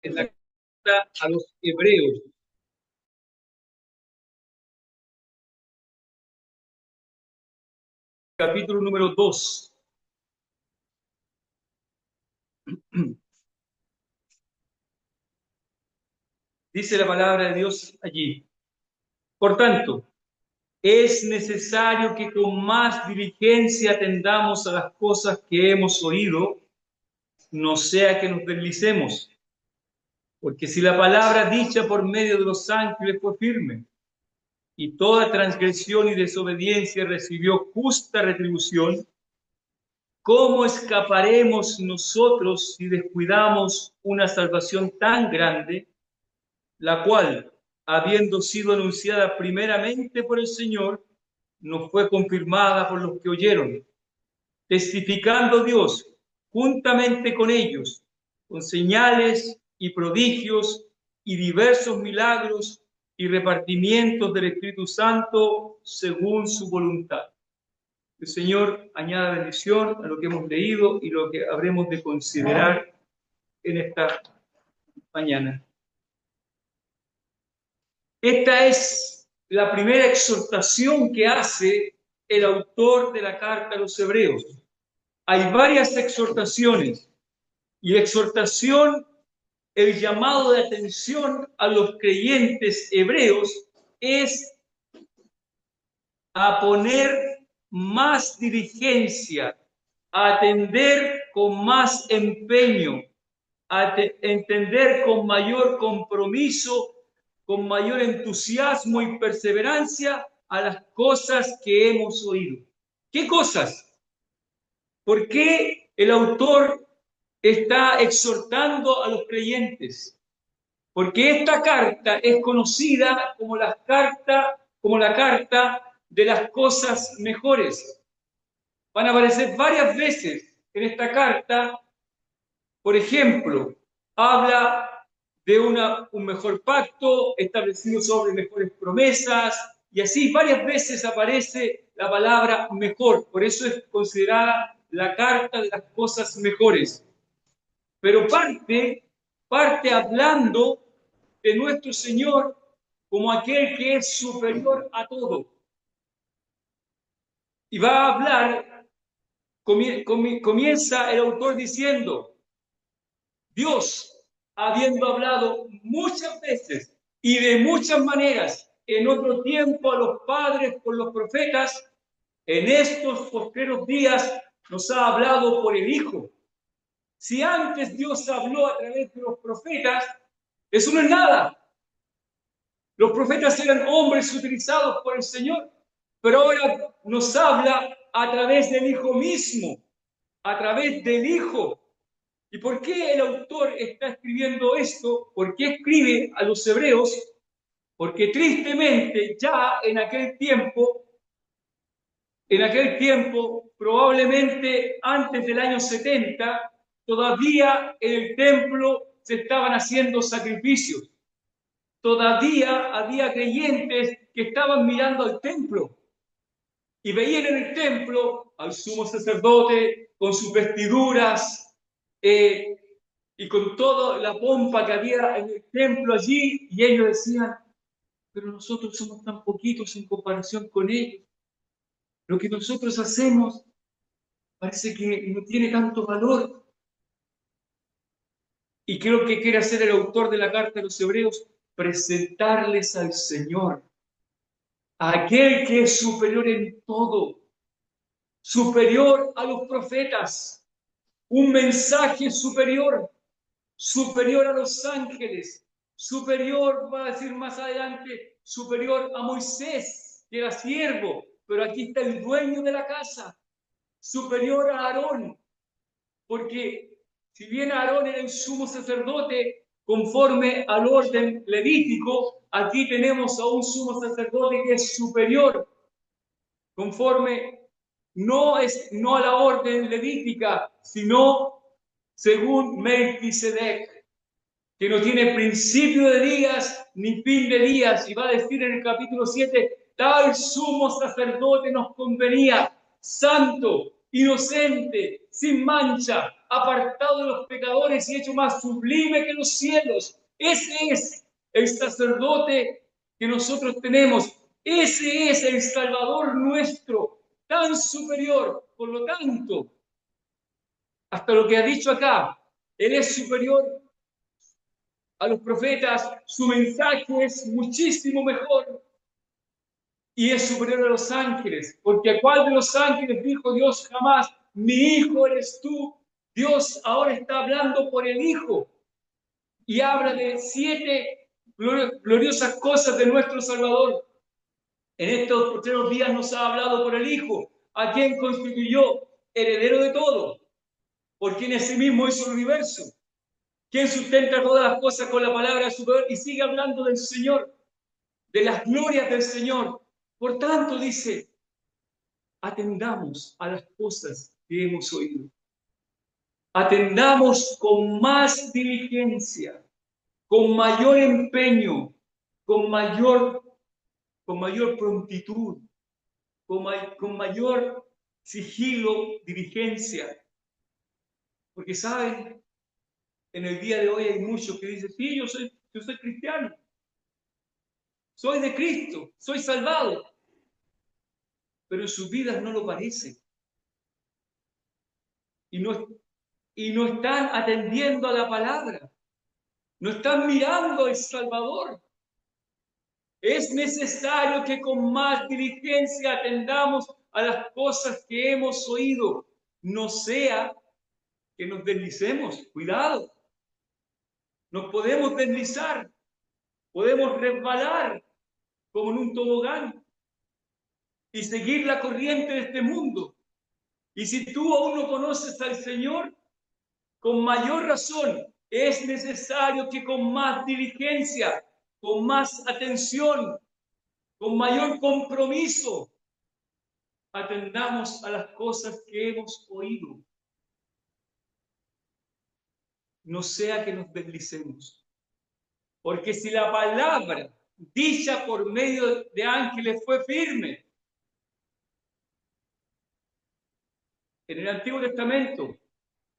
en la carta a los Hebreos. Capítulo número 2. Dice la palabra de Dios allí. Por tanto, es necesario que con más diligencia atendamos a las cosas que hemos oído, no sea que nos deslicemos. Porque si la palabra dicha por medio de los ángeles fue firme, y toda transgresión y desobediencia recibió justa retribución, ¿cómo escaparemos nosotros si descuidamos una salvación tan grande, la cual, habiendo sido anunciada primeramente por el Señor, nos fue confirmada por los que oyeron, testificando Dios juntamente con ellos, con señales y prodigios y diversos milagros y repartimientos del Espíritu Santo según su voluntad? El Señor añada bendición a lo que hemos leído y lo que habremos de considerar en esta mañana. Esta es la primera exhortación que hace el autor de la carta a los Hebreos. Hay varias exhortaciones y la exhortación, el llamado de atención a los creyentes hebreos es a poner más diligencia, a atender con más empeño, a entender con mayor compromiso, con mayor entusiasmo y perseverancia a las cosas que hemos oído. ¿Qué cosas? ¿Por qué el autor está exhortando a los creyentes? Porque esta carta es conocida como la carta de las cosas mejores. Van a aparecer varias veces en esta carta. Por ejemplo, habla de un mejor pacto establecido sobre mejores promesas, y así varias veces aparece la palabra mejor. Por eso es considerada la carta de las cosas mejores. Pero parte hablando de nuestro Señor como aquel que es superior a todo. Y va a hablar, comienza el autor diciendo: Dios, habiendo hablado muchas veces y de muchas maneras en otro tiempo a los padres por los profetas, en estos postreros días nos ha hablado por el Hijo. Si antes Dios habló a través de los profetas, eso no es nada. Los profetas eran hombres utilizados por el Señor, pero ahora nos habla a través del Hijo mismo, a través del Hijo. ¿Y por qué el autor está escribiendo esto? ¿Por qué escribe a los hebreos? Porque tristemente ya en aquel tiempo, probablemente antes del año 70, todavía en el templo se estaban haciendo sacrificios. Todavía había creyentes que estaban mirando al templo y veían en el templo al sumo sacerdote con sus vestiduras y con toda la pompa que había en el templo allí, y ellos decían: pero nosotros somos tan poquitos en comparación con ellos. Lo que nosotros hacemos parece que no tiene tanto valor. Y creo que quiere hacer el autor de la carta a los Hebreos: presentarles al Señor, a aquel que es superior en todo, superior a los profetas, un mensaje superior, superior a los ángeles, superior, va a decir más adelante, superior a Moisés, que era siervo, pero aquí está el dueño de la casa, superior a Aarón, porque si bien Aarón era el sumo sacerdote conforme al orden levítico, aquí tenemos a un sumo sacerdote que es superior, conforme no a la orden levítica, sino según Melquisedec, que no tiene principio de días ni fin de días, y va a decir en el capítulo 7, tal sumo sacerdote nos convenía, santo, inocente, sin mancha, apartado de los pecadores y hecho más sublime que los cielos. Ese es el sacerdote que nosotros tenemos. Ese es el Salvador nuestro, tan superior. Por lo tanto, hasta lo que ha dicho acá, Él es superior a los profetas, su mensaje es muchísimo mejor y es superior a los ángeles, porque a cuál de los ángeles dijo Dios jamás, mi hijo eres tú. Dios ahora está hablando por el Hijo y habla de 7 gloriosas cosas de nuestro Salvador. En estos postreros días nos ha hablado por el Hijo, a quien constituyó heredero de todo, por quien en sí mismo hizo el universo, quien sustenta todas las cosas con la palabra de su poder, y sigue hablando del Señor, de las glorias del Señor. Por tanto, dice, atendamos a las cosas que hemos oído. Atendamos con más diligencia, con mayor empeño, con mayor, con mayor prontitud, con mayor sigilo, diligencia. Porque, ¿saben? En el día de hoy hay muchos que dicen, sí, yo soy cristiano, soy de Cristo, soy salvado, pero en sus vidas no lo parece. Y no están atendiendo a la palabra, no están mirando al Salvador. Es necesario que con más diligencia atendamos a las cosas que hemos oído, no sea que nos deslicemos. Cuidado, nos podemos deslizar, podemos resbalar como en un tobogán y seguir la corriente de este mundo. Y si tú aún no conoces al Señor, con mayor razón es necesario que con más diligencia, con más atención, con mayor compromiso, atendamos a las cosas que hemos oído. No sea que nos deslicemos. Porque si la palabra dicha por medio de ángeles fue firme, en el Antiguo Testamento,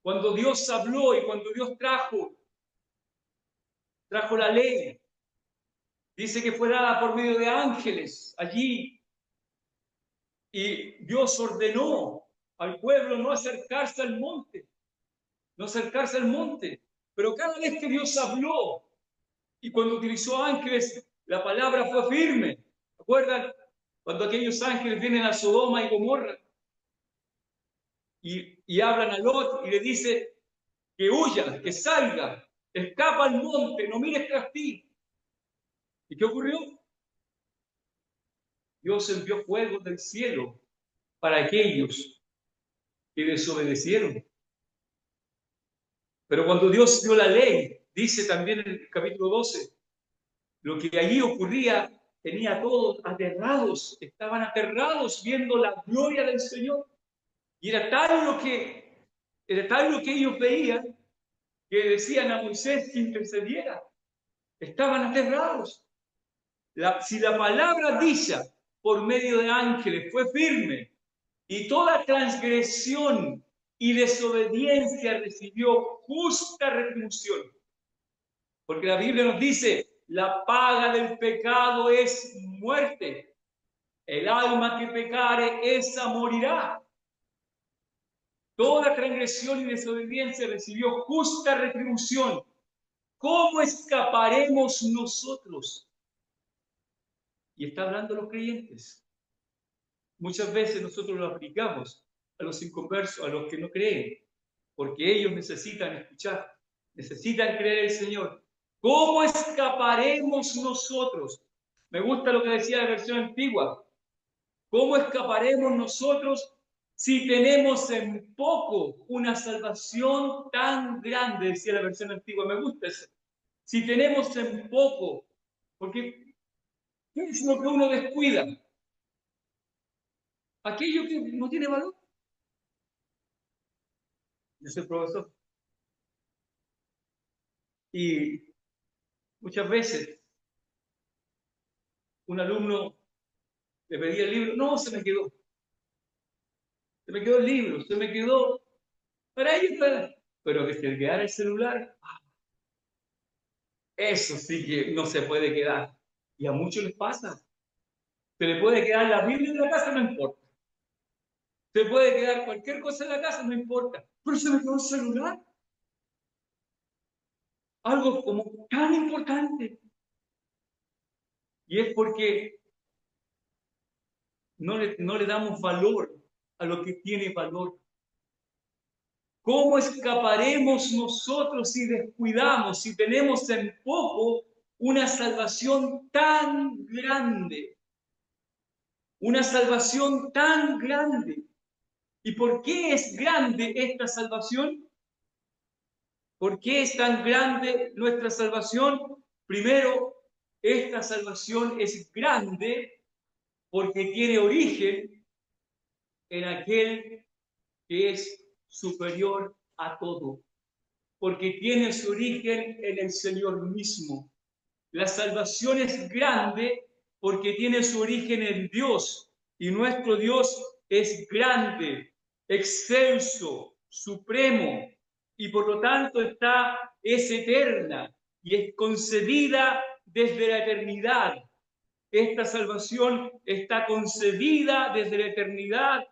cuando Dios habló y cuando Dios trajo la ley, dice que fue dada por medio de ángeles allí, y Dios ordenó al pueblo no acercarse al monte, no acercarse al monte. Pero cada vez que Dios habló y cuando utilizó ángeles, la palabra fue firme. ¿Recuerdan? Cuando aquellos ángeles vienen a Sodoma y Gomorra y hablan a Lot y le dice que huya, que salga, escapa al monte, no mires tras ti. ¿Y qué ocurrió? Dios envió fuego del cielo para aquellos que desobedecieron. Pero cuando Dios dio la ley, dice también en el capítulo 12, lo que allí ocurría tenía a todos aterrados, estaban aterrados viendo la gloria del Señor. Y era tal lo que ellos veían que decían a Moisés que intercediera. Estaban aterrados. Si la palabra dicha por medio de ángeles fue firme y toda transgresión y desobediencia recibió justa retribución. Porque la Biblia nos dice, la paga del pecado es muerte. El alma que pecare, esa morirá. Toda transgresión y desobediencia recibió justa retribución. ¿Cómo escaparemos nosotros? Y está hablando los creyentes. Muchas veces nosotros lo aplicamos a los inconversos, a los que no creen, porque ellos necesitan escuchar, necesitan creer el Señor. ¿Cómo escaparemos nosotros? Me gusta lo que decía la versión antigua. ¿Cómo escaparemos nosotros si tenemos en poco una salvación tan grande? Decía la versión antigua. Me gusta eso. Si tenemos en poco, porque ¿qué es lo que uno descuida? Aquello que no tiene valor. Yo soy profesor. Y muchas veces un alumno le pedía el libro, no, se me quedó. se me quedó el libro, se me quedó, para ellos, pero que se le quedara el celular, eso sí que no se puede quedar. Y a muchos les pasa. Se le puede quedar la Biblia en la casa, no importa. Se puede quedar cualquier cosa en la casa, no importa. Pero se me quedó el celular. Algo como tan importante. Y es porque no le damos valor a lo que tiene valor. ¿Cómo escaparemos nosotros si descuidamos, si tenemos en poco una salvación tan grande? Una salvación tan grande. ¿Y por qué es grande esta salvación? ¿Por qué es tan grande nuestra salvación? Primero, esta salvación es grande porque tiene origen en aquel que es superior a todo, porque tiene su origen en el Señor mismo. La salvación es grande porque tiene su origen en Dios, y nuestro Dios es grande, excelso, supremo, y por lo tanto es eterna y es concebida desde la eternidad. Esta salvación está concebida desde la eternidad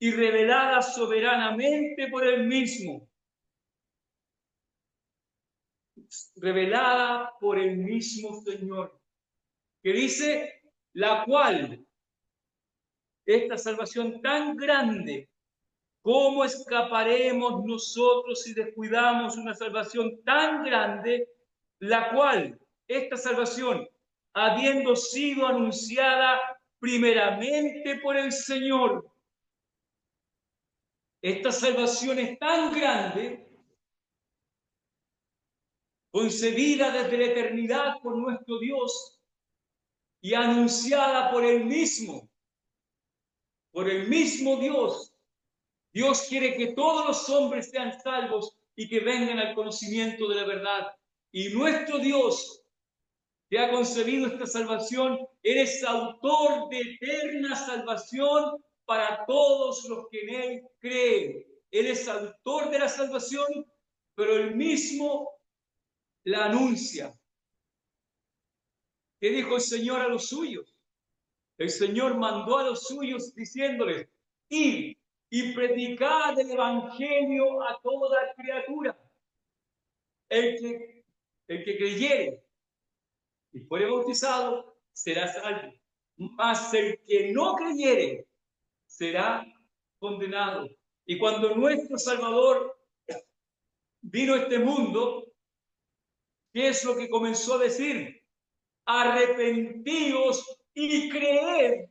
y revelada soberanamente por Él mismo. Revelada por el mismo Señor, que dice, la cual, esta salvación tan grande, ¿cómo escaparemos nosotros si descuidamos una salvación tan grande, la cual, esta salvación, habiendo sido anunciada primeramente por el Señor, esta salvación es tan grande, concebida desde la eternidad por nuestro Dios y anunciada por el mismo Dios. Dios quiere que todos los hombres sean salvos y que vengan al conocimiento de la verdad. Y nuestro Dios, que ha concebido esta salvación, eres autor de eterna salvación para todos los que en Él creen. Él es autor de la salvación, pero Él mismo la anuncia. ¿Qué dijo el Señor a los suyos? El Señor mandó a los suyos diciéndoles, id y predicad el evangelio a toda criatura. El que creyere y fuere bautizado será salvo, mas el que no creyere será condenado. Y cuando nuestro Salvador vino a este mundo, ¿qué es lo que comenzó a decir? Arrepentíos y creed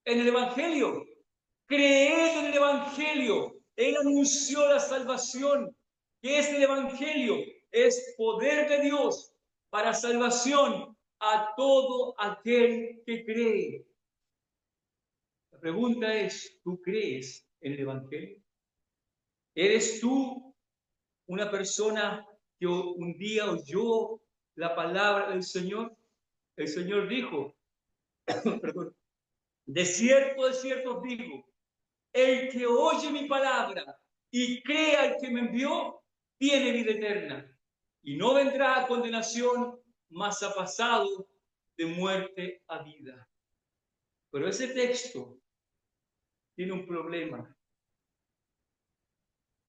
en el Evangelio. Creed en el Evangelio. Él anunció la salvación. ¿Qué es el Evangelio? Es poder de Dios para salvación a todo aquel que cree. La pregunta es, ¿tú crees en el Evangelio? ¿Eres tú una persona que un día oyó la palabra del Señor? El Señor dijo, perdón, de cierto os digo, el que oye mi palabra y crea al que me envió, tiene vida eterna y no vendrá a condenación, mas ha pasado de muerte a vida. Pero ese texto tiene un problema.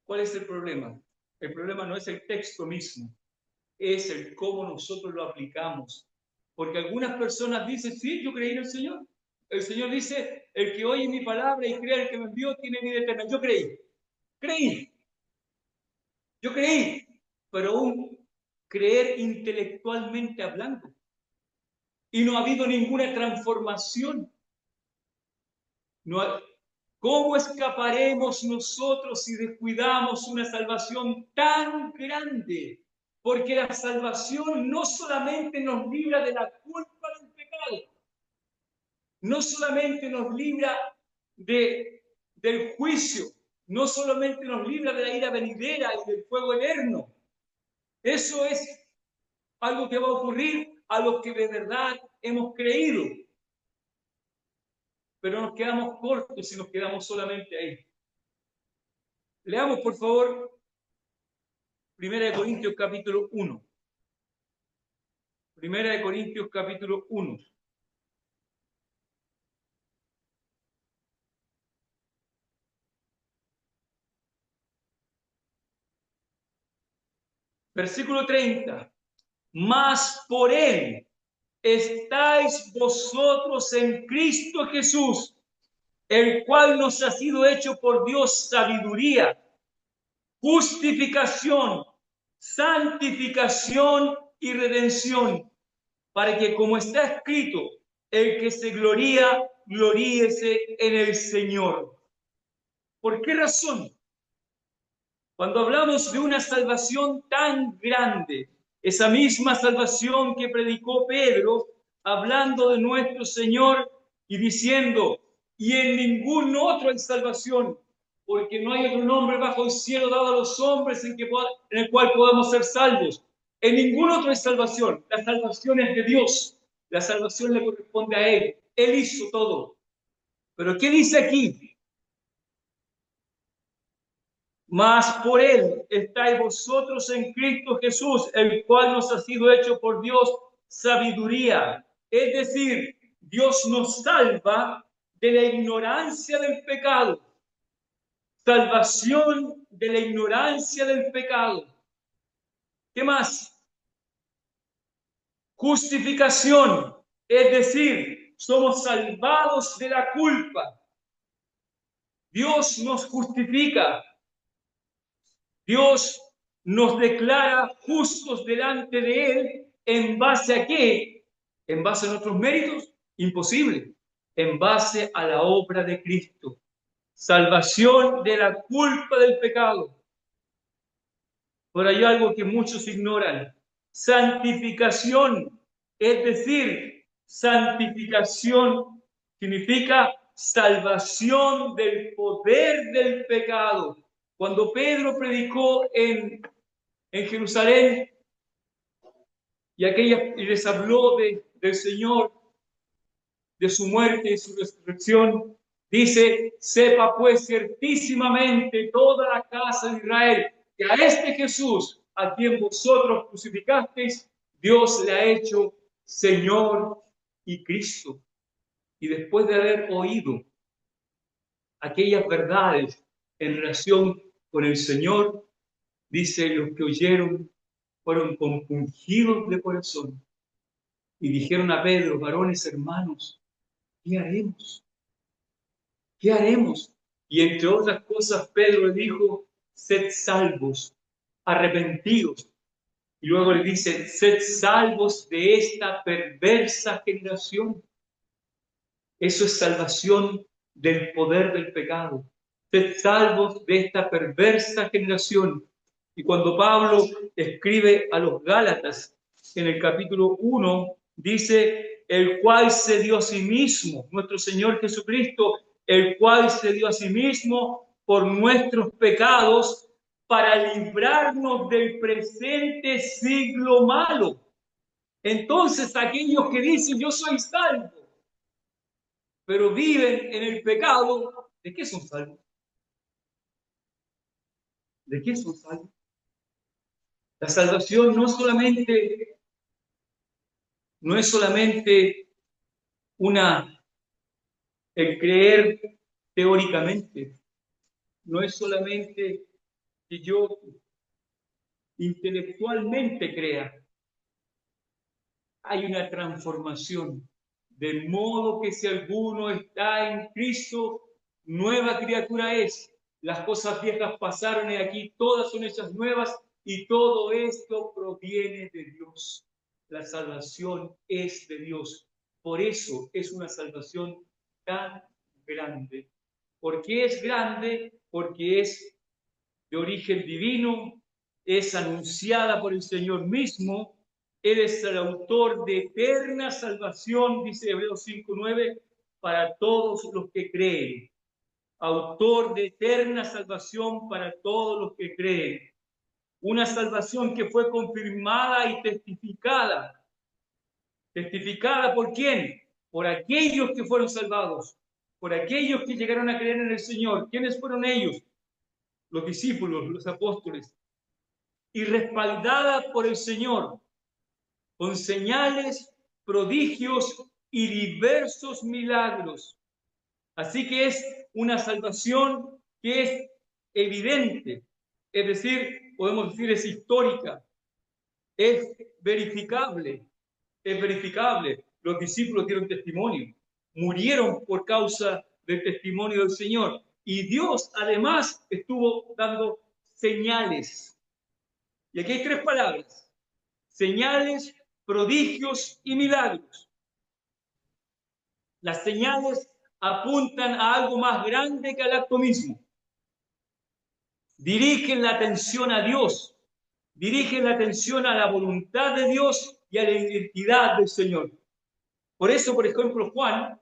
¿Cuál es el problema? El problema no es el texto mismo, es el cómo nosotros lo aplicamos. Porque algunas personas dicen, sí, yo creí en el Señor. El Señor dice, el que oye mi palabra y crea el que me envió tiene vida eterna. Yo creí, yo creí, pero un creer intelectualmente hablando. Y no ha habido ninguna transformación. No ha, ¿Cómo escaparemos nosotros si descuidamos una salvación tan grande? Porque la salvación no solamente nos libra de la culpa del pecado, no solamente nos libra del juicio, no solamente nos libra de la ira venidera y del fuego eterno. Eso es algo que va a ocurrir a los que de verdad hemos creído. Pero nos quedamos cortos si nos quedamos solamente ahí. Leamos, por favor, 1 Corintios capítulo 1. 1 Corintios capítulo 1. Versículo 30. Mas por él estáis vosotros en Cristo Jesús, el cual nos ha sido hecho por Dios sabiduría, justificación, santificación y redención, para que, como está escrito, el que se gloría, gloríese en el Señor. ¿Por qué razón? Cuando hablamos de una salvación tan grande, esa misma salvación que predicó Pedro, hablando de nuestro Señor y diciendo, y en ningún otro hay salvación, porque no hay otro nombre bajo el cielo dado a los hombres en el cual podamos ser salvos. En ningún otro hay salvación. La salvación es de Dios. La salvación le corresponde a Él. Él hizo todo. Pero ¿qué dice aquí? Mas por él estáis vosotros en Cristo Jesús, el cual nos ha sido hecho por Dios sabiduría. Es decir, Dios nos salva de la ignorancia del pecado. Salvación de la ignorancia del pecado. ¿Qué más? Justificación, es decir, somos salvados de la culpa. Dios nos justifica. Dios nos declara justos delante de Él. ¿En base a qué? ¿En base a nuestros méritos? Imposible. En base a la obra de Cristo. Salvación de la culpa del pecado. Pero hay algo que muchos ignoran. Santificación. Es decir, santificación significa salvación del poder del pecado. Cuando Pedro predicó en Jerusalén y les habló del Señor, de su muerte y su resurrección, dice, sepa pues ciertísimamente toda la casa de Israel que a este Jesús, a quien vosotros crucificasteis, Dios le ha hecho Señor y Cristo. Y después de haber oído aquellas verdades en relación con el Señor, dice, los que oyeron fueron compungidos de corazón y dijeron a Pedro, varones hermanos, ¿qué haremos? ¿Qué haremos? Y entre otras cosas, Pedro le dijo, sed salvos, arrepentidos. Y luego le dice, sed salvos de esta perversa generación. Eso es salvación del poder del pecado. Sed salvos de esta perversa generación. Y cuando Pablo escribe a los Gálatas en el capítulo 1, dice, el cual se dio a sí mismo, nuestro Señor Jesucristo, el cual se dio a sí mismo por nuestros pecados para librarnos del presente siglo malo. Entonces, aquellos que dicen yo soy salvo, pero viven en el pecado, ¿de qué son salvos? ¿De qué son salvos? La salvación no es solamente el creer teóricamente, no es solamente que yo intelectualmente crea. Hay una transformación, de modo que si alguno está en Cristo, nueva criatura es. Las cosas viejas pasaron y aquí todas son hechas nuevas y todo esto proviene de Dios. La salvación es de Dios. Por eso es una salvación tan grande. ¿Por qué es grande? Porque es de origen divino, es anunciada por el Señor mismo. Él es el autor de eterna salvación, dice Hebreos 5:9, para todos los que creen. Autor de eterna salvación para todos los que creen. Una salvación que fue confirmada y testificada. ¿Testificada por quién? Por aquellos que fueron salvados, por aquellos que llegaron a creer en el Señor. ¿Quiénes fueron ellos? los discípulos, los apóstoles, y respaldada por el Señor, con señales, prodigios y diversos milagros. Así que es una salvación que es evidente, es decir, podemos decir es histórica, es verificable, es verificable. Los discípulos dieron testimonio, murieron por causa del testimonio del Señor. Y Dios además estuvo dando señales. Y aquí hay tres palabras: señales, prodigios y milagros. Las señales apuntan a algo más grande que al acto mismo. Dirigen la atención a Dios, dirigen la atención a la voluntad de Dios y a la identidad del Señor. Por eso, por ejemplo, Juan,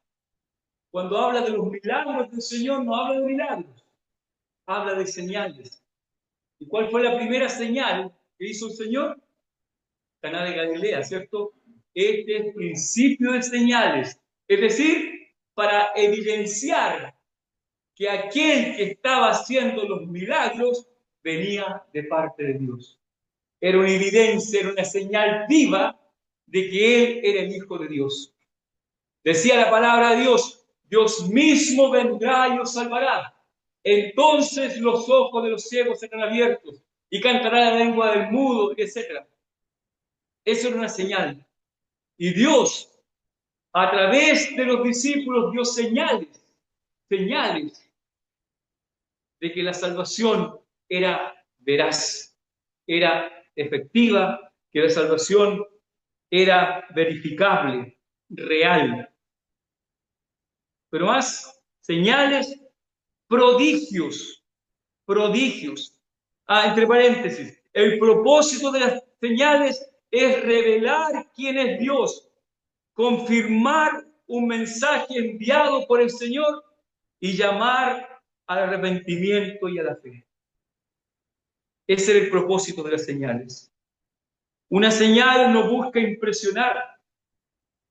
cuando habla de los milagros del Señor, no habla de milagros, habla de señales. ¿Y cuál fue la primera señal que hizo el Señor? Caná de Galilea, ¿cierto? Este es principio de señales, es decir, para evidenciar que aquel que estaba haciendo los milagros venía de parte de Dios. Era una evidencia, era una señal viva de que Él era el Hijo de Dios. Decía la palabra de Dios: Dios mismo vendrá y os salvará. Entonces los ojos de los ciegos serán abiertos y cantará la lengua del mudo, etc. Eso era una señal. Y Dios, a través de los discípulos, dio señales de que la salvación era veraz, era efectiva, que la salvación era verificable, real. Pero más señales, prodigios. Entre paréntesis, el propósito de las señales es revelar quién es Dios, confirmar un mensaje enviado por el Señor y llamar al arrepentimiento y a la fe. Ese era el propósito de las señales. Una señal no busca impresionar,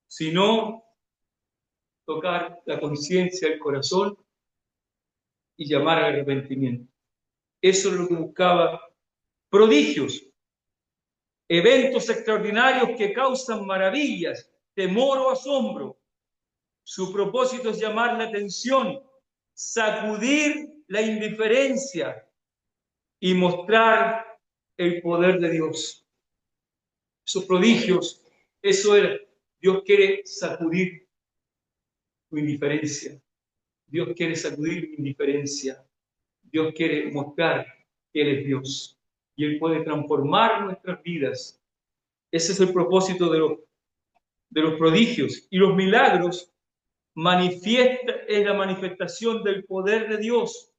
sino tocar la conciencia, el corazón y llamar al arrepentimiento. Eso es lo que buscaba. Prodigios, eventos extraordinarios que causan maravillas, temor o asombro. Su propósito es llamar la atención, sacudir la indiferencia y mostrar el poder de Dios. Esos prodigios, eso era. Dios quiere sacudir tu indiferencia. Dios quiere sacudir mi indiferencia. Dios quiere mostrar que Él es Dios y Él puede transformar nuestras vidas. Ese es el propósito de los prodigios. Y los milagros es la manifestación del poder de Dios.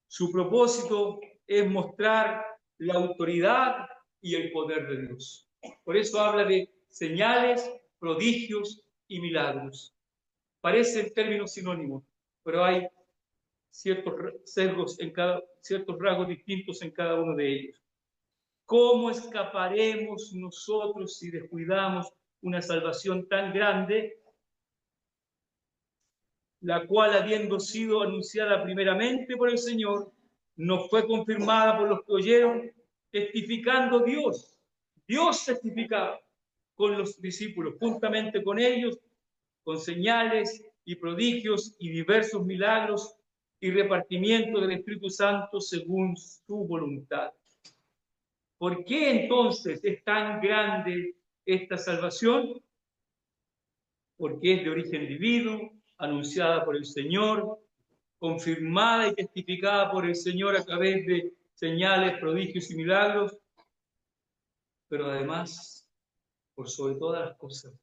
Su propósito es mostrar la autoridad y el poder de Dios. Por eso habla de señales, prodigios y milagros. Parecen términos sinónimos, pero hay ciertos ciertos rasgos distintos en cada uno de ellos. ¿Cómo escaparemos nosotros si descuidamos una salvación tan grande, la cual, habiendo sido anunciada primeramente por el Señor, nos fue confirmada por los que oyeron, testificando Dios? Dios testificaba con los discípulos, juntamente con ellos, con señales y prodigios y diversos milagros y repartimiento del Espíritu Santo según su voluntad. ¿Por qué entonces es tan grande esta salvación? Porque es de origen divino, anunciada por el Señor, confirmada y testificada por el Señor a través de señales, prodigios y milagros, pero además, por sobre todas las cosas,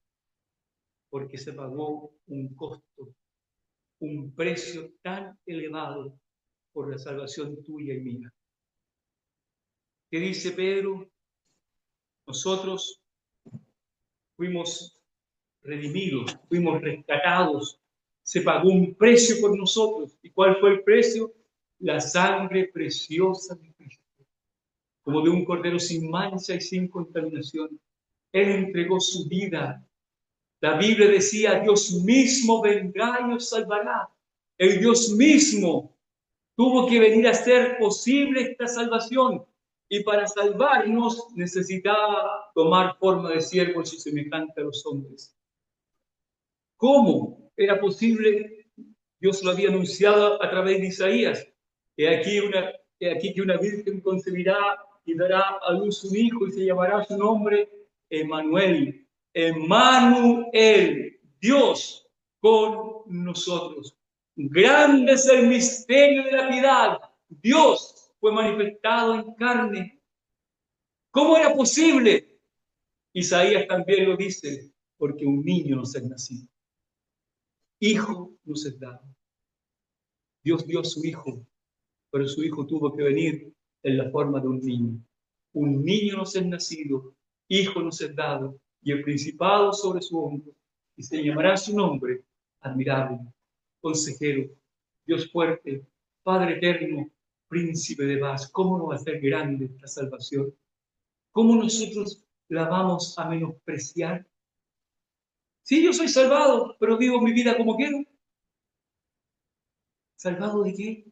porque se pagó un costo, un precio tan elevado por la salvación tuya y mía. ¿Qué dice Pedro? Nosotros fuimos redimidos, fuimos rescatados, se pagó un precio por nosotros. ¿Y cuál fue el precio? La sangre preciosa de Cristo, como de un cordero sin mancha y sin contaminación. Él entregó su vida. La Biblia decía: Dios mismo vendrá y os salvará. El Dios mismo Tuvo que venir a ser posible esta salvación. Y para salvarnos necesitaba tomar forma de siervo y semejante a los hombres. ¿Cómo era posible? Dios lo había anunciado a través de Isaías. He aquí que una virgen concebirá y dará a luz un hijo y se llamará su nombre Emmanuel. Emmanuel, Dios con nosotros. Grande es el misterio de la piedad. Dios fue manifestado en carne. ¿Cómo era posible? Isaías también lo dice, porque un niño nos es nacido. Hijo nos es dado. Dios dio a su hijo, pero su hijo tuvo que venir en la forma de un niño. Un niño nos es nacido, hijo nos es dado, y el principado sobre su hombro, y se llamará su nombre, admirable, consejero, Dios fuerte, Padre eterno, príncipe de paz. ¿Cómo no va a ser grande esta salvación? ¿Cómo nosotros la vamos a menospreciar? Sí, yo soy salvado, pero vivo mi vida como quiero. ¿Salvado de qué?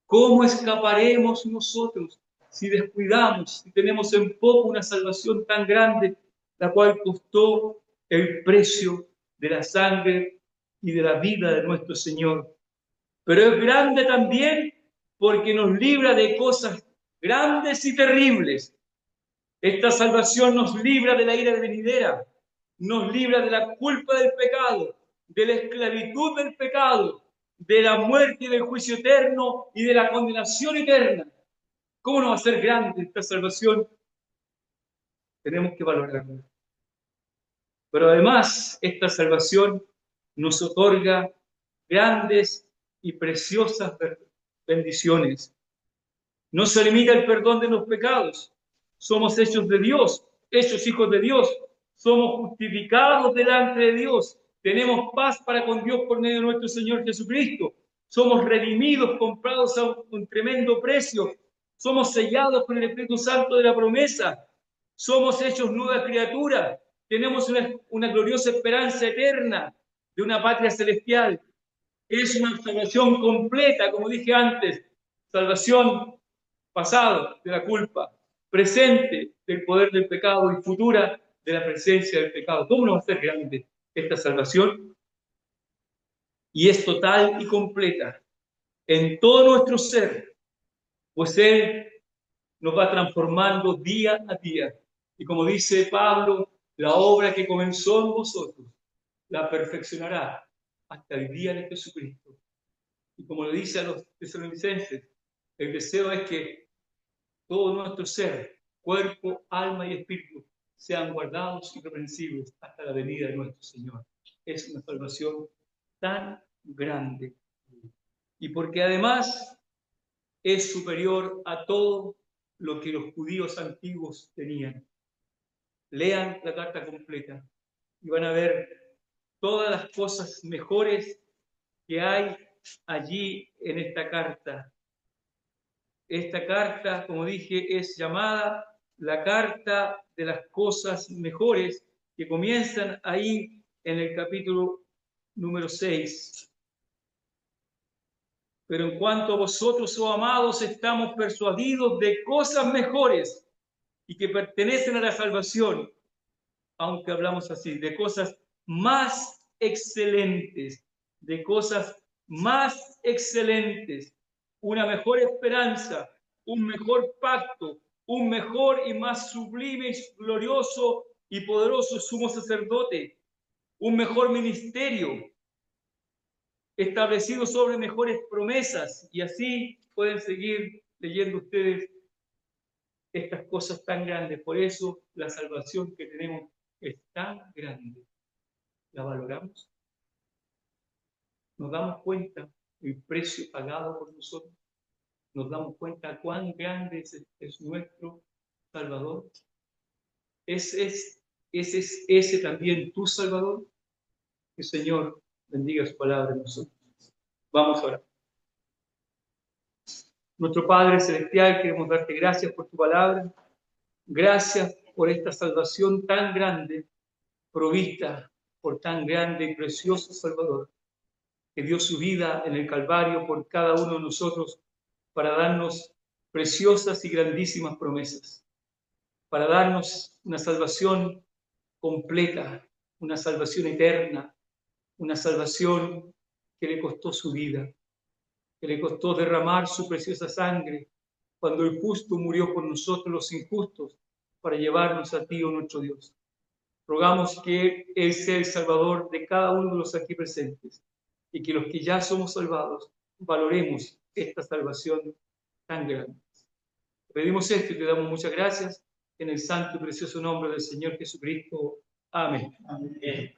¿Cómo escaparemos nosotros si descuidamos, si tenemos en poco una salvación tan grande, la cual costó el precio de la sangre y de la vida de nuestro Señor? Pero es grande también porque nos libra de cosas grandes y terribles. Esta salvación nos libra de la ira venidera, nos libra de la culpa del pecado, de la esclavitud del pecado, de la muerte y del juicio eterno y de la condenación eterna. ¿Cómo no va a ser grande esta salvación? Tenemos que valorarla. Pero además, esta salvación nos otorga grandes y preciosas bendiciones. No se limita el perdón de los pecados. Somos hechos de Dios, hechos hijos de Dios. Somos justificados delante de Dios. Tenemos paz para con Dios por medio de nuestro Señor Jesucristo. Somos redimidos, comprados a un tremendo precio. Somos sellados con el Espíritu Santo de la promesa. Somos hechos nuevas criaturas. Tenemos una gloriosa esperanza eterna de una patria celestial. Es una salvación completa, como dije antes. Salvación pasado de la culpa, presente del poder del pecado y futura de la presencia del pecado. ¿Cómo no va a ser grande esta salvación? Y es total y completa en todo nuestro ser, pues Él nos va transformando día a día. Y como dice Pablo, la obra que comenzó en vosotros la perfeccionará hasta el día de Jesucristo. Y como le dice a los tesalonicenses, el deseo es que todo nuestro ser, cuerpo, alma y espíritu, sean guardados y irreprensibles hasta la venida de nuestro Señor. Es una salvación tan grande. Y porque además es superior a todo lo que los judíos antiguos tenían. Lean la carta completa y van a ver todas las cosas mejores que hay allí en esta carta. Esta carta, como dije, es llamada la carta de las cosas mejores, que comienzan ahí en el capítulo número 6. Pero en cuanto a vosotros, oh amados, estamos persuadidos de cosas mejores y que pertenecen a la salvación, aunque hablamos así, de cosas más excelentes, de cosas más excelentes, una mejor esperanza, un mejor pacto, un mejor y más sublime, glorioso y poderoso sumo sacerdote, un mejor ministerio, establecido sobre mejores promesas, y así pueden seguir leyendo ustedes estas cosas tan grandes. Por eso la salvación que tenemos es tan grande. ¿La valoramos? ¿Nos damos cuenta del precio pagado por nosotros? ¿Nos damos cuenta cuán grande es nuestro Salvador? ¿Ese también tu Salvador? Que el Señor bendiga su palabra en nosotros. Vamos ahora. Nuestro Padre Celestial, queremos darte gracias por tu palabra. Gracias por esta salvación tan grande, provista por tan grande y precioso Salvador. que dio su vida en el Calvario por cada uno de nosotros para darnos preciosas y grandísimas promesas, para darnos una salvación completa, una salvación eterna, una salvación que le costó su vida, que le costó derramar su preciosa sangre cuando el justo murió por nosotros los injustos para llevarnos a ti, oh nuestro Dios. Rogamos que Él sea el Salvador de cada uno de los aquí presentes y que los que ya somos salvados valoremos esta salvación tan grande. Te pedimos esto y te damos muchas gracias en el santo y precioso nombre del Señor Jesucristo. Amén. Amén.